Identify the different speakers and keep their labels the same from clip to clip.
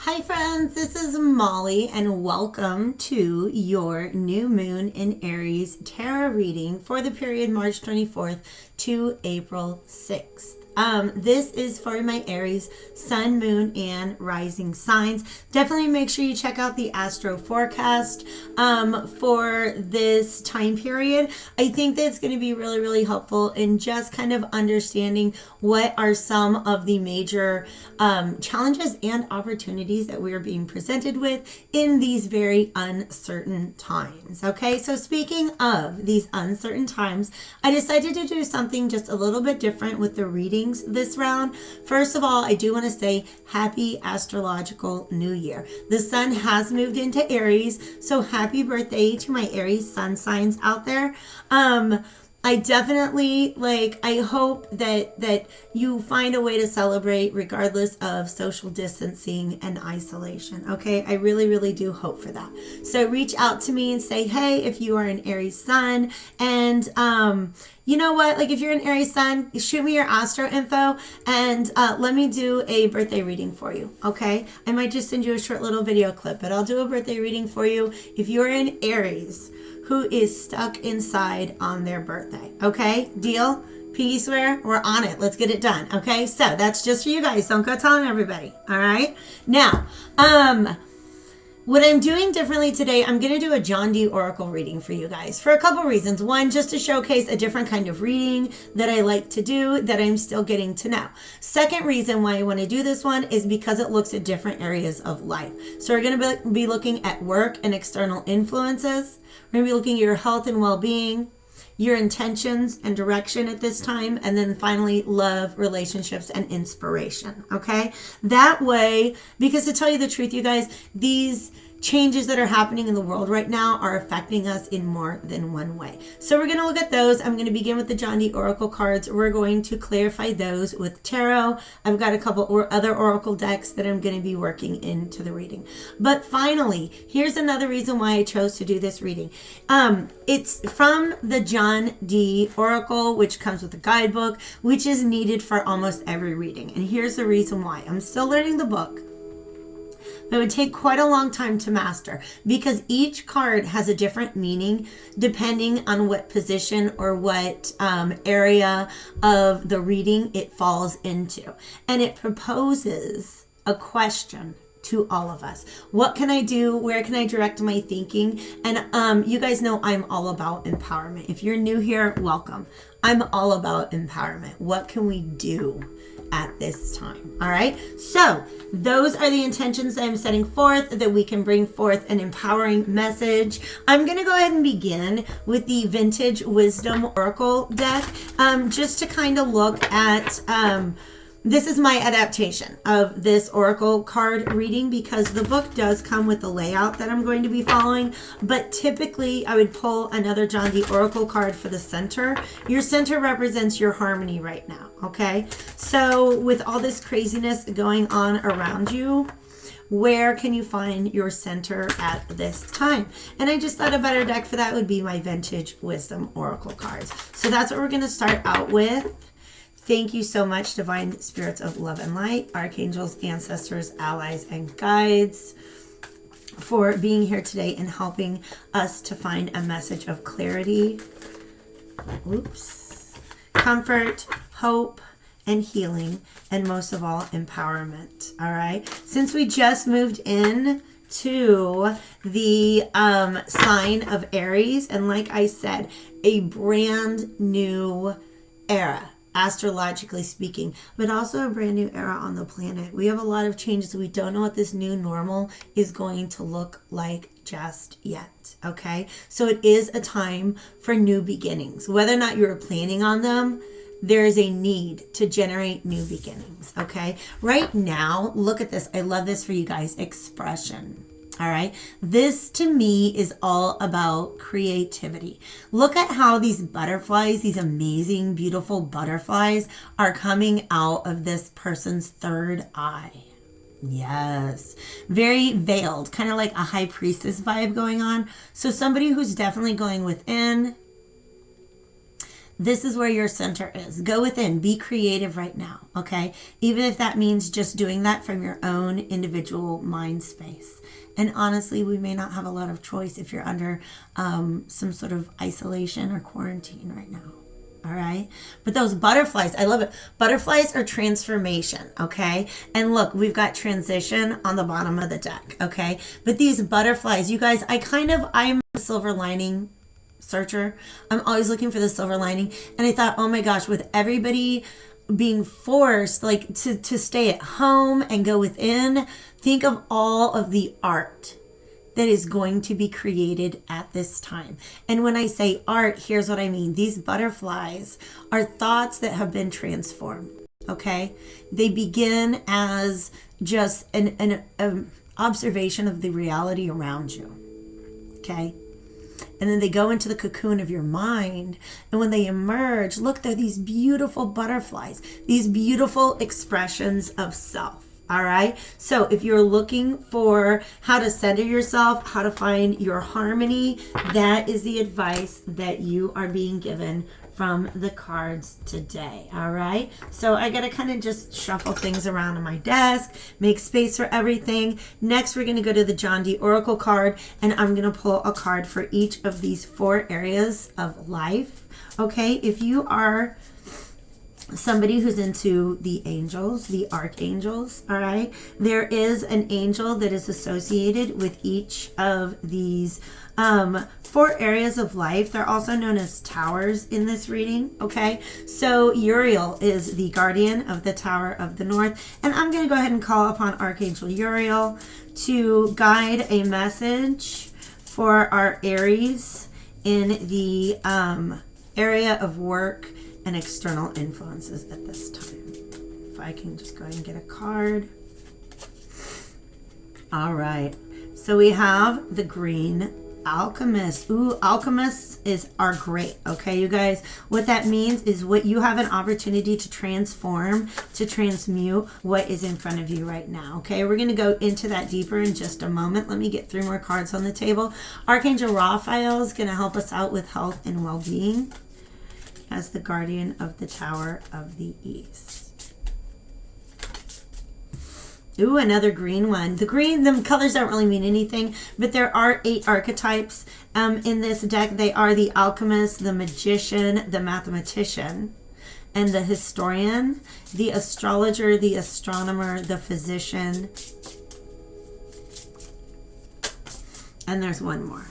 Speaker 1: Hi friends, this is Molly and welcome to your new moon in Aries tarot reading for the period March 24th to April 6th. This is for my Aries sun, moon, and rising signs. Definitely make sure you check out the astro forecast for this time period. I think that's going to be really, really helpful in just kind of understanding what are some of the major challenges and opportunities that we are being presented with in these very uncertain times. Okay, so speaking of these uncertain times, I decided to do something just a little bit different with the readings this round. First of all, I do want to say happy astrological new year. The sun has moved into Aries, so happy birthday to my Aries sun signs out there. I definitely I hope that you find a way to celebrate regardless of social distancing and isolation. Okay, I really, really do hope for that. So reach out to me and say, hey, if you are an Aries sun, and you know what? Like if you're an Aries sun, shoot me your astro info and let me do a birthday reading for you. Okay, I might just send you a short little video clip, but I'll do a birthday reading for you if you're in Aries who is stuck inside on their birthday. Okay, deal? Pinky swear? We're on it. Let's get it done. Okay, so that's just for you guys. Don't go telling everybody. All right. Now, what I'm doing differently today, I'm going to do a John D. Oracle reading for you guys for a couple reasons. One, just to showcase a different kind of reading that I like to do that I'm still getting to know. Second reason why I want to do this one is because it looks at different areas of life. So we're going to be looking at work and external influences. We're going to be looking at your health and well-being, your intentions and direction at this time, and then finally love, relationships, and inspiration. Okay, that way, because to tell you the truth, you guys, these changes that are happening in the world right now are affecting us in more than one way. So we're going to look at those. I'm going to begin with the John D. Oracle cards. We're going to clarify those with tarot. I've got a couple other Oracle decks that I'm going to be working into the reading. But finally, here's another reason why I chose to do this reading. It's from the John D. Oracle, which comes with a guidebook, which is needed for almost every reading. And here's the reason why. I'm still learning the book. It would take quite a long time to master because each card has a different meaning depending on what position or what area of the reading it falls into. And it proposes a question to all of us. What can I do? Where can I direct my thinking? And you guys know I'm all about empowerment. If you're new here, welcome. I'm all about empowerment. What can we do at this time? All right, so those are the intentions that I'm setting forth, that we can bring forth an empowering message. I'm going to go ahead and begin with the Vintage Wisdom Oracle deck, just to kind of look at this is my adaptation of this Oracle card reading because the book does come with the layout that I'm going to be following, but typically I would pull another John D. Oracle card for the center. Your center represents your harmony right now, okay? So with all this craziness going on around you, where can you find your center at this time? And I just thought a better deck for that would be my Vintage Wisdom Oracle cards. So that's what we're going to start out with. Thank you so much, divine spirits of love and light, archangels, ancestors, allies, and guides, for being here today and helping us to find a message of clarity, comfort, hope, and healing, and most of all, empowerment. All right. Since we just moved in to the sign of Aries, and like I said, a brand new era, astrologically speaking, but also a brand new era on the planet. We have a lot of changes. We don't know what this new normal is going to look like just yet. Okay, so it is a time for new beginnings. Whether or not you're planning on them, there is a need to generate new beginnings. Okay, right now, look at this. I love this for you guys. Expression. All right. This to me is all about creativity. Look at how these butterflies, these amazing, beautiful butterflies, are coming out of this person's third eye. Yes. Very veiled, kind of like a high priestess vibe going on. So somebody who's definitely going within. This is where your center is. Go within, be creative right now, okay? Even if that means just doing that from your own individual mind space. And honestly, we may not have a lot of choice if you're under some sort of isolation or quarantine right now. All right. But those butterflies, I love it. Butterflies are transformation. Okay. And look, we've got transition on the bottom of the deck. Okay. But these butterflies, you guys, I'm a silver lining searcher. I'm always looking for the silver lining. And I thought, oh my gosh, with everybody being forced like to stay at home and go within, think of all of the art that is going to be created at this time. And when I say art, here's what I mean. These butterflies are thoughts that have been transformed. Okay. They begin as just an observation of the reality around you. Okay. And then they go into the cocoon of your mind. And when they emerge, look, they're these beautiful butterflies, these beautiful expressions of self. All right. So if you're looking for how to center yourself, how to find your harmony, that is the advice that you are being given from the cards today. All right. So I got to kind of just shuffle things around on my desk, make space for everything. Next, we're going to go to the John D. Oracle card, and I'm going to pull a card for each of these 4 areas of life. Okay. If you are somebody who's into the angels, the archangels, all right, there is an angel that is associated with each of these 4 areas of life. They're also known as towers in this reading. Okay, so Uriel is the guardian of the Tower of the North, and I'm going to go ahead and call upon Archangel Uriel to guide a message for our Aries in the area of work and external influences at this time. If I can just go ahead and get a card. All right. So we have the green alchemist. Ooh, alchemists are great. Okay, you guys. What that means is what you have an opportunity to transform, to transmute what is in front of you right now. Okay, we're going to go into that deeper in just a moment. Let me get 3 more cards on the table. Archangel Raphael is going to help us out with health and well-being as the guardian of the Tower of the East. Ooh, another green one. The colors don't really mean anything, but there are 8 archetypes in this deck. They are the alchemist, the magician, the mathematician, and the historian, the astrologer, the astronomer, the physician, and there's one more.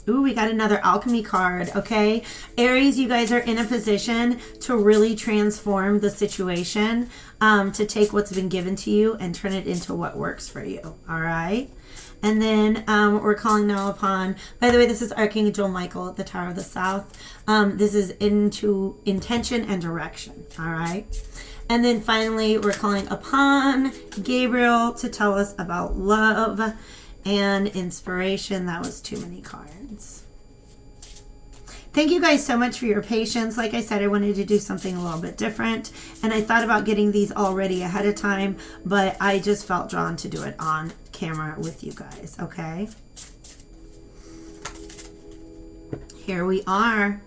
Speaker 1: Ooh, we got another alchemy card. Okay, Aries, you guys are in a position to really transform the situation, to take what's been given to you and turn it into what works for you. All right. And then we're calling now upon, by the way, this is Archangel Michael at the Tower of the South. This is into intention and direction. All right. And then finally, we're calling upon Gabriel to tell us about love and inspiration. That was too many cards. Thank you guys so much for your patience. Like I said, I wanted to do something a little bit different, and I thought about getting these already ahead of time, but I just felt drawn to do it on camera with you guys. Okay, here we are,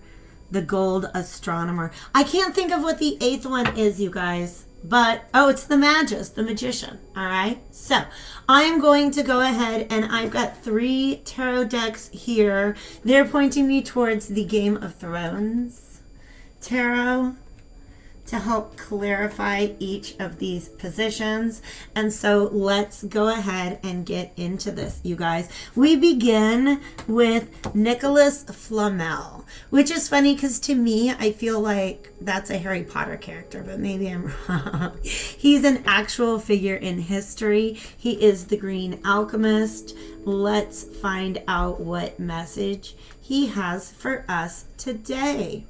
Speaker 1: the gold astronomer. I can't think of what the 8th one is, you guys. But, oh, it's the Magus, the magician. All right. So I am going to go ahead, and I've got 3 tarot decks here. They're pointing me towards the Game of Thrones tarot to help clarify each of these positions. And so let's go ahead and get into this, you guys. We begin with Nicholas Flamel, which is funny because to me, I feel like that's a Harry Potter character, but maybe I'm wrong. He's an actual figure in history. He is the Green Alchemist. Let's find out what message he has for us today.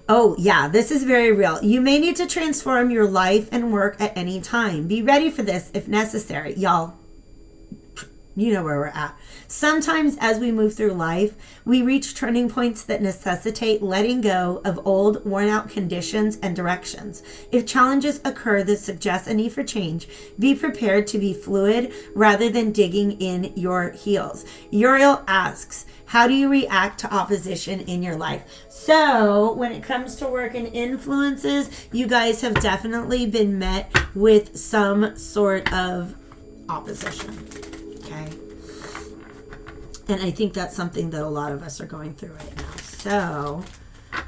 Speaker 1: Oh, yeah, this is very real. You may need to transform your life and work at any time. Be ready for this if necessary. Y'all, You know where we're at. Sometimes as we move through life, we reach turning points that necessitate letting go of old, worn out conditions and directions. If challenges occur that suggest a need for change, be prepared to be fluid rather than digging in your heels. Uriel asks, how do you react to opposition in your life? So when it comes to work and influences, you guys have definitely been met with some sort of opposition. Okay. And I think that's something that a lot of us are going through right now. So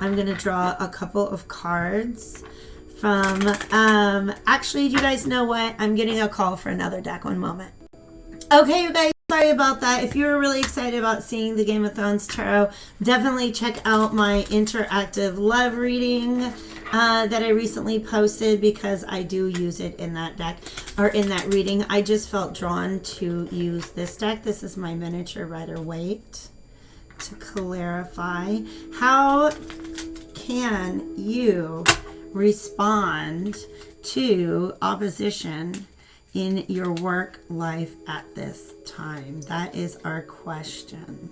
Speaker 1: I'm going to draw a couple of cards from, actually, do you guys know what? I'm getting a call for another deck. One moment. Okay, you guys, sorry about that. If you were really excited about seeing the Game of Thrones Tarot, definitely check out my interactive love reading that I recently posted, because I do use it in that deck, or in that reading. I just felt drawn to use this deck. This is my miniature Rider-Waite, to clarify. How can you respond to opposition in your work life at this time? That is our question.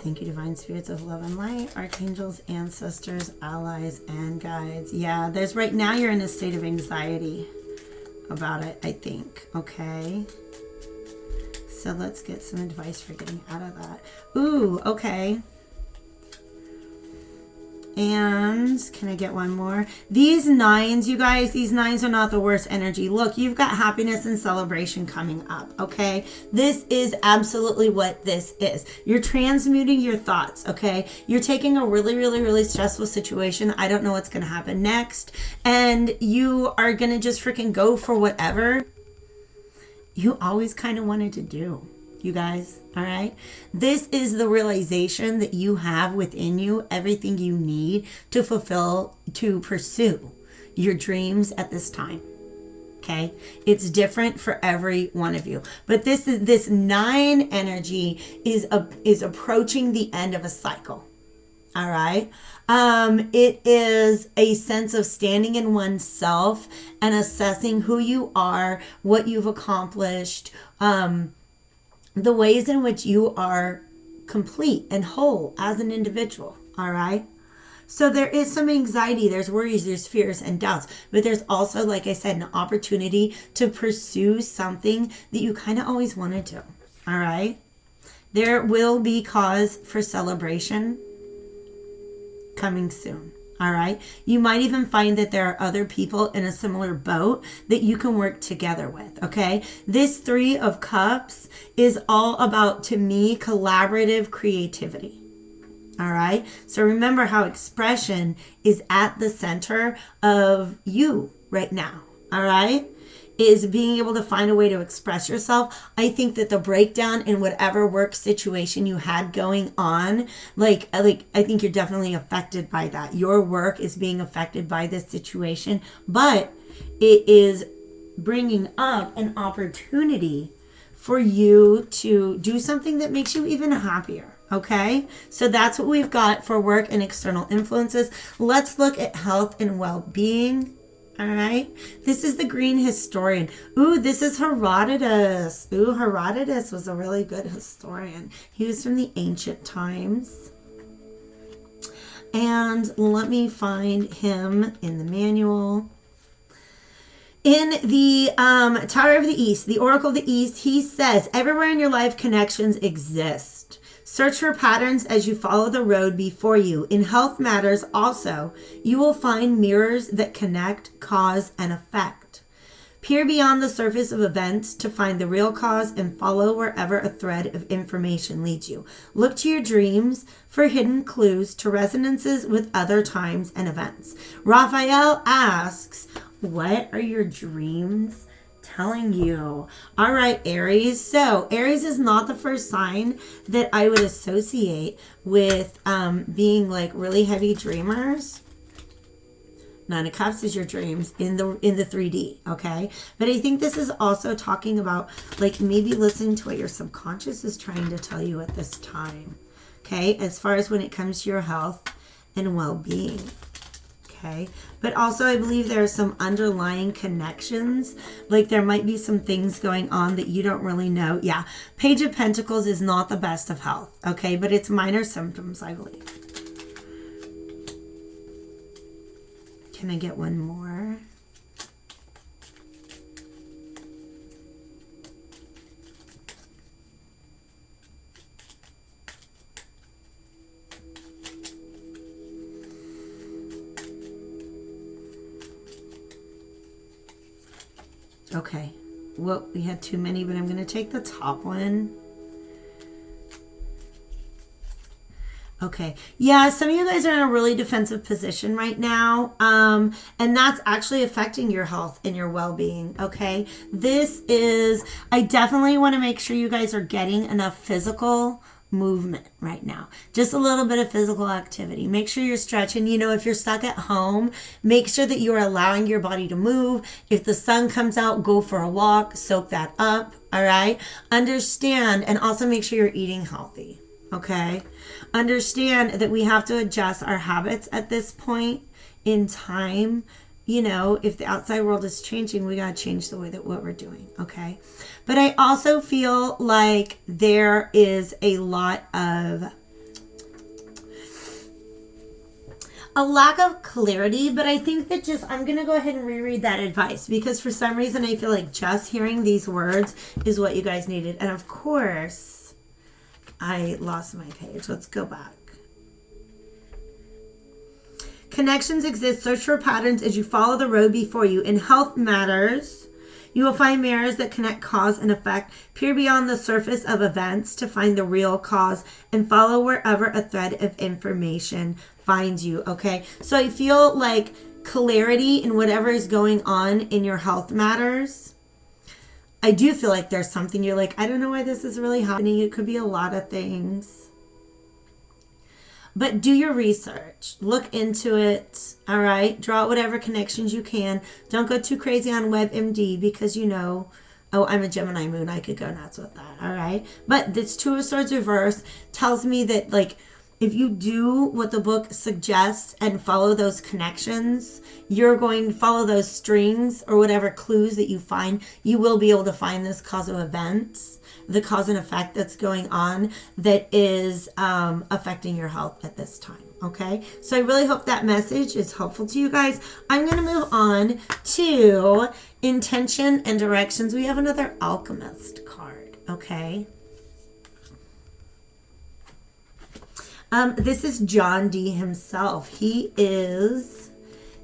Speaker 1: Thank you, divine spirits of love and light, archangels, ancestors, allies, and guides. Yeah, there's right now you're in a state of anxiety about it, I think. Okay. So let's get some advice for getting out of that. Ooh, okay. And can I get one more? These nines, you guys, these nines are not the worst energy. Look, you've got happiness and celebration coming up, okay? This is absolutely what this is. You're transmuting your thoughts, okay? You're taking a really, really, really stressful situation. I don't know what's going to happen next. And you are going to just freaking go for whatever you always kind of wanted to do, you guys. All right. This is the realization that you have within you everything you need to fulfill, to pursue your dreams at this time. Okay. It's different for every one of you, but this 9 energy is approaching the end of a cycle. All right. It is a sense of standing in oneself and assessing who you are, what you've accomplished, the ways in which you are complete and whole as an individual. All right. So there is some anxiety, there's worries, there's fears and doubts, but there's also, like I said, an opportunity to pursue something that you kind of always wanted to. All right. There will be cause for celebration coming soon. All right. You might even find that there are other people in a similar boat that you can work together with. Okay. This 3 of Cups is all about, to me, collaborative creativity. All right. So remember how expression is at the center of you right now. All right. Is being able to find a way to express yourself. I think that the breakdown in whatever work situation you had going on, I think you're definitely affected by that. Your work is being affected by this situation, but it is bringing up an opportunity for you to do something that makes you even happier. Okay, so that's what we've got for work and external influences. Let's look at health and well-being. All right. This is the Green Historian. Ooh, this is Herodotus. Ooh, Herodotus was a really good historian. He was from the ancient times. And let me find him in the manual. In the Tower of the East, the Oracle of the East, he says, everywhere in your life connections exist. Search for patterns as you follow the road before you. In health matters also, you will find mirrors that connect cause and effect. Peer beyond the surface of events to find the real cause and follow wherever a thread of information leads you. Look to your dreams for hidden clues to resonances with other times and events. Raphael asks, what are your dreams telling you? All right, Aries. So Aries is not the first sign that I would associate with being like really heavy dreamers. 9 of Cups is your dreams in the 3D, okay? But I think this is also talking about like maybe listening to what your subconscious is trying to tell you at this time. okay, as far as when it comes to your health and well-being. Okay, but also I believe there are some underlying connections, like there might be some things going on that you don't really know. Yeah, Page of Pentacles is not the best of health, okay, but it's minor symptoms, I believe. Can I get one more? Okay, well, we had too many, but I'm going to take the top one. Okay, yeah, some of you guys are in a really defensive position right now, and that's actually affecting your health and your well-being, okay? I definitely want to make sure you guys are getting enough physical movement right now. Just a little bit of physical activity. Make sure you're stretching. If you're stuck at home, make sure that you're allowing your body to move. If the sun comes out, go for a walk, soak that up, all right? Understand, and also make sure you're eating healthy, okay? Understand that we have to adjust our habits at this point in time. If the outside world is changing, we got to change the way that what we're doing, okay? But I also feel like there is a lot of a lack of clarity, but I think that I'm going to go ahead and reread that advice, because for some reason I feel like just hearing these words is what you guys needed. And of course, I lost my page. Let's go back. Connections exist. Search for patterns as you follow the road before you. In health matters, you will find mirrors that connect cause and effect. Peer beyond the surface of events to find the real cause and follow wherever a thread of information finds you, okay? So I feel like clarity in whatever is going on in your health matters. I do feel like there's something you're like, I don't know why this is really happening. It could be a lot of things. But do your research. Look into it. All right. Draw out whatever connections you can. Don't go too crazy on WebMD because oh, I'm a Gemini moon. I could go nuts with that. All right. But this Two of Swords reverse tells me that, like, if you do what the book suggests and follow those connections, you're going to follow those strings or whatever clues that you find, you will be able to find this cause of events, the cause and effect that's going on that is affecting your health at this time. Okay, so I really hope that message is helpful to you guys. I'm going to move on to intention and directions. We have another alchemist card. Okay. This is John Dee himself. He is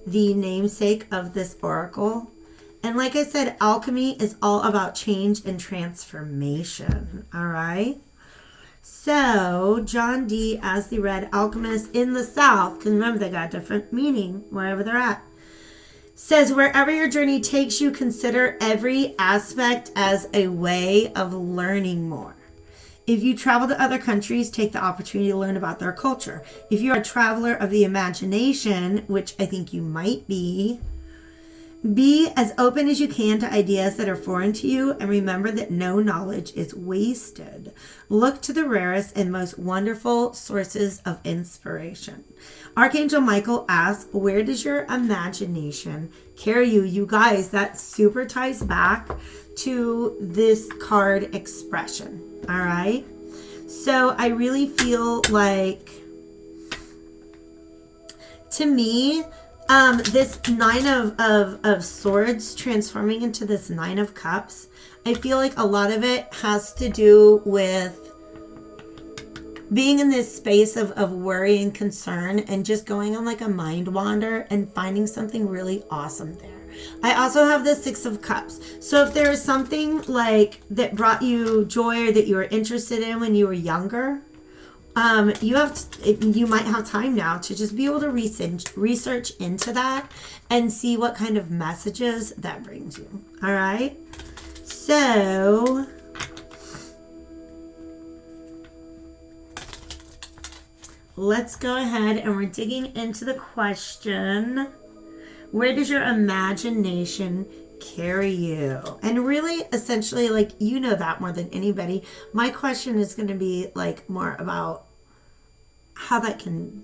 Speaker 1: the namesake of this oracle. And like I said, alchemy is all about change and transformation. All right. So John Dee as the red alchemist in the South, because remember they got different meaning wherever they're at, says wherever your journey takes you, consider every aspect as a way of learning more. If you travel to other countries, take the opportunity to learn about their culture. If you're a traveler of the imagination, which I think you might be as open as you can to ideas that are foreign to you, and remember that no knowledge is wasted. Look to the rarest and most wonderful sources of inspiration. Archangel Michael asks, where does your imagination carry you? You guys, that super ties back to this card expression. All right. So I really feel like, to me, this Nine of Swords transforming into this Nine of Cups, I feel like a lot of it has to do with being in this space of worry and concern and just going on like a mind wander and finding something really awesome there. I also have the Six of Cups. So if there is something like that brought you joy or that you were interested in when you were younger, you might have time now to just be able to research into that and see what kind of messages that brings you. All right. So let's go ahead and we're digging into the question, where does your imagination carry you? And really, essentially, like, you know that more than anybody. My question is going to be like more about how that can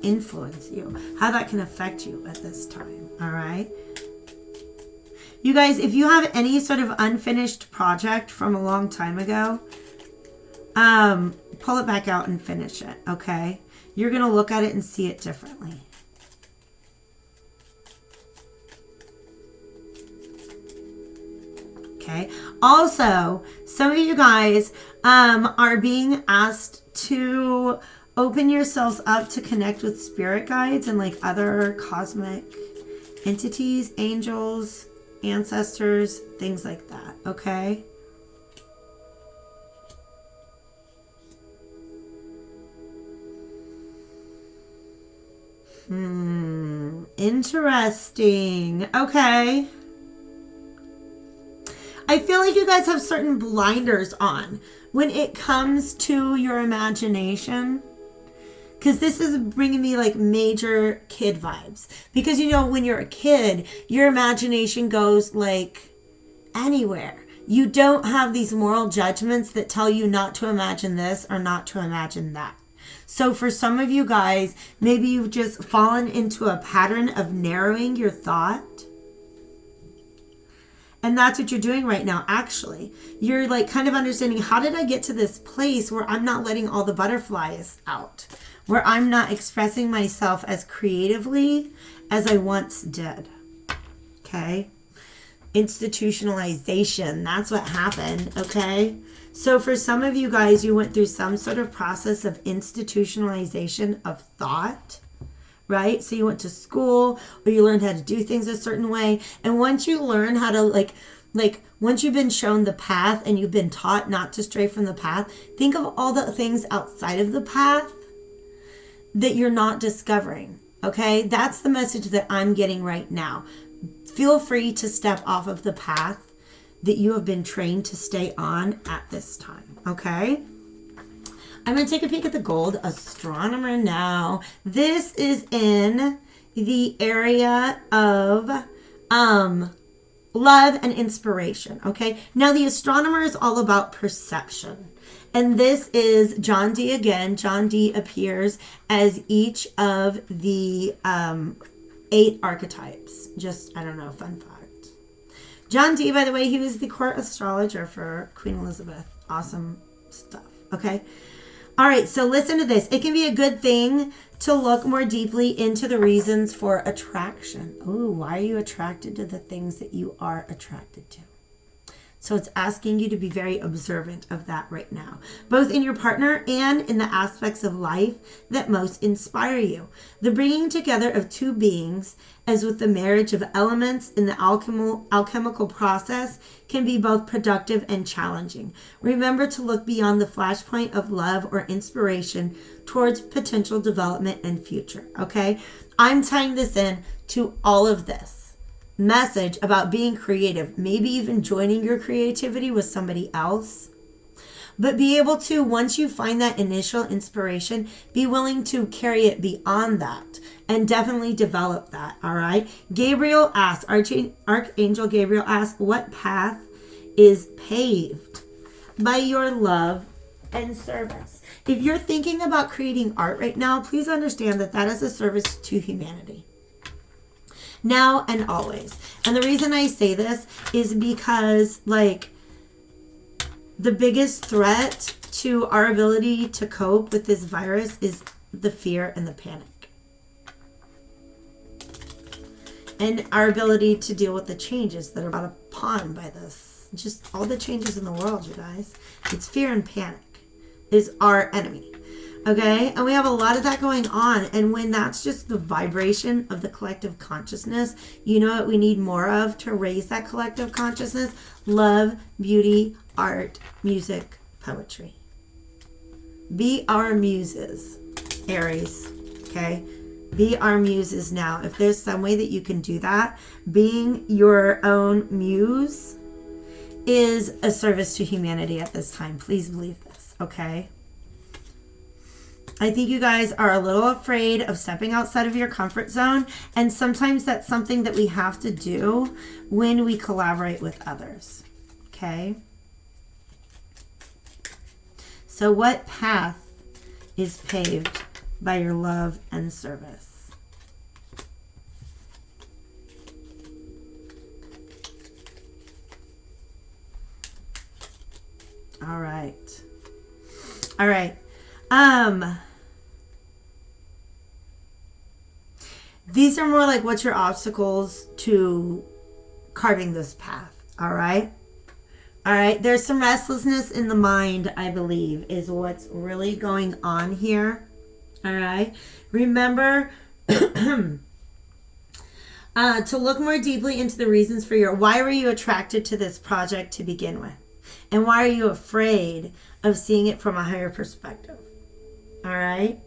Speaker 1: influence you, how that can affect you at this time. All right. You guys, if you have any sort of unfinished project from a long time ago, pull it back out and finish it. Okay. You're going to look at it and see it differently. Okay. Also, some of you guys are being asked to open yourselves up to connect with spirit guides and like other cosmic entities, angels, ancestors, things like that. Okay. Interesting. Okay. I feel like you guys have certain blinders on when it comes to your imagination. Because this is bringing me like major kid vibes. Because, you know, when you're a kid, your imagination goes like anywhere. You don't have these moral judgments that tell you not to imagine this or not to imagine that. So for some of you guys, maybe you've just fallen into a pattern of narrowing your thought. And that's what you're doing right now, actually. You're like kind of understanding, how did I get to this place where I'm not letting all the butterflies out? Where I'm not expressing myself as creatively as I once did. Okay? Institutionalization, that's what happened, okay? So for some of you guys, you went through some sort of process of institutionalization of thought. Right? So you went to school or you learned how to do things a certain way. And once you learn how to like once you've been shown the path and you've been taught not to stray from the path, think of all the things outside of the path that you're not discovering. Okay? That's the message that I'm getting right now. Feel free to step off of the path that you have been trained to stay on at this time. Okay? I'm going to take a peek at the gold astronomer now. This is in the area of love and inspiration, okay? Now, the astronomer is all about perception. And this is John D again. John D appears as each of the 8 archetypes. Just, I don't know, fun fact. John D, by the way, he was the court astrologer for Queen Elizabeth. Awesome stuff, okay? All right, so listen to this. It can be a good thing to look more deeply into the reasons for attraction. Ooh, why are you attracted to the things that you are attracted to? So it's asking you to be very observant of that right now, both in your partner and in the aspects of life that most inspire you. The bringing together of two beings, as with the marriage of elements in the alchemical process, can be both productive and challenging. Remember to look beyond the flashpoint of love or inspiration towards potential development and future, okay? I'm tying this in to all of this message about being creative, maybe even joining your creativity with somebody else. But be able to, once you find that initial inspiration, be willing to carry it beyond that and definitely develop that, all right? Gabriel asks, Archangel Gabriel asks, what path is paved by your love and service? If you're thinking about creating art right now, please understand that that is a service to humanity. Now and always. And the reason I say this is because, like, the biggest threat to our ability to cope with this virus is the fear and the panic. And our ability to deal with the changes that are brought upon by this. Just all the changes in the world, you guys. It's fear and panic is our enemy. Okay, and we have a lot of that going on. And when that's just the vibration of the collective consciousness, you know what we need more of to raise that collective consciousness? Love, beauty, art, music, poetry. Be our muses, Aries. Okay, be our muses now. If there's some way that you can do that, being your own muse is a service to humanity at this time. Please believe this, okay? I think you guys are a little afraid of stepping outside of your comfort zone. And sometimes that's something that we have to do when we collaborate with others. Okay? So what path is paved by your love and service. All right. All right. These are more like what's your obstacles to carving this path. All right. All right. There's some restlessness in the mind, I believe, is what's really going on here. All right. Remember to look more deeply into the reasons for why were you attracted to this project to begin with? And why are you afraid of seeing it from a higher perspective? All right.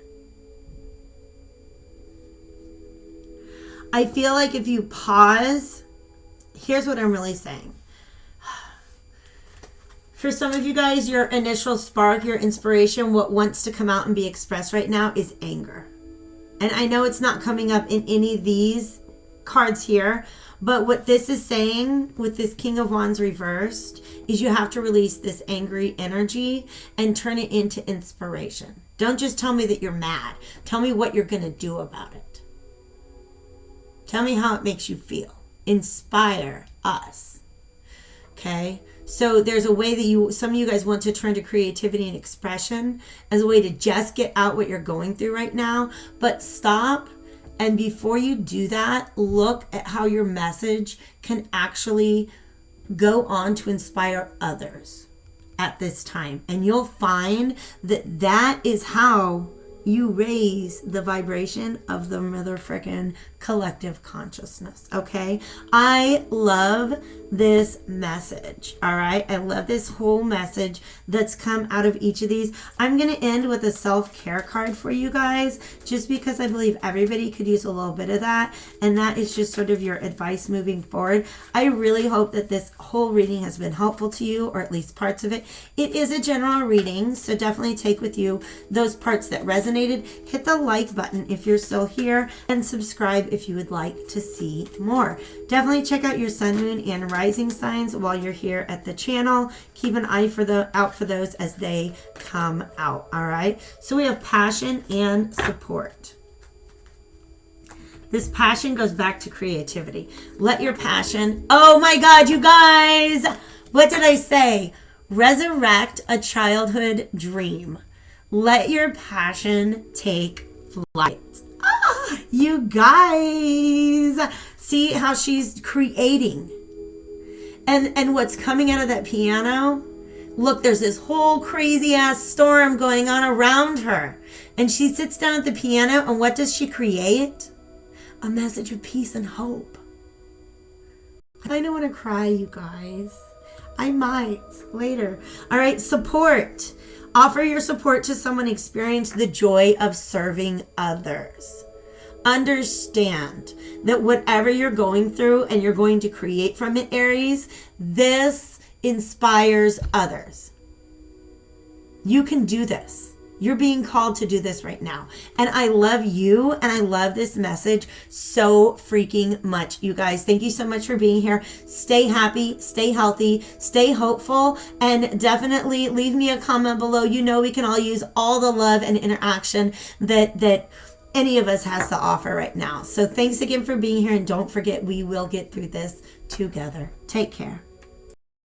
Speaker 1: I feel like if you pause, here's what I'm really saying. For some of you guys, your initial spark, your inspiration, what wants to come out and be expressed right now is anger. And I know it's not coming up in any of these cards here, but what this is saying with this King of Wands reversed is you have to release this angry energy and turn it into inspiration. Don't just tell me that you're mad. Tell me what you're going to do about it. Tell me how it makes you feel. Inspire us. Okay? So there's a way that some of you guys want to turn to creativity and expression as a way to just get out what you're going through right now. But stop. And before you do that, look at how your message can actually go on to inspire others at this time. And you'll find that that is how you raise the vibration of the motherfucking collective consciousness. Okay. I love this message. All right. I love this whole message that's come out of each of these. I'm going to end with a self-care card for you guys, just because I believe everybody could use a little bit of that. And that is just sort of your advice moving forward. I really hope that this whole reading has been helpful to you, or at least parts of it. It is a general reading, so definitely take with you those parts that resonated. Hit the like button if you're still here, and subscribe if you would like to see more. Definitely check out your sun, moon, and rising signs while you're here at the channel. Keep an eye out for those as they come out. All right. So we have passion and support. This passion goes back to creativity. Let your passion, oh my God, you guys, what did I say? Resurrect a childhood dream. Let your passion take flight. You guys, see how she's creating. And what's coming out of that piano? Look, there's this whole crazy ass storm going on around her. And she sits down at the piano, and what does she create? A message of peace and hope. I don't want to cry, you guys. I might later. All right, support. Offer your support to someone experiencing the joy of serving others. Understand that whatever you're going through and you're going to create from it, Aries, this inspires others. You can do this. You're being called to do this right now. And I love you, and I love this message so freaking much. You guys, thank you so much for being here. Stay happy, stay healthy, stay hopeful, and definitely leave me a comment below. You know we can all use all the love and interaction that any of us has to offer right now. So thanks again for being here, and don't forget, we will get through this together. Take care.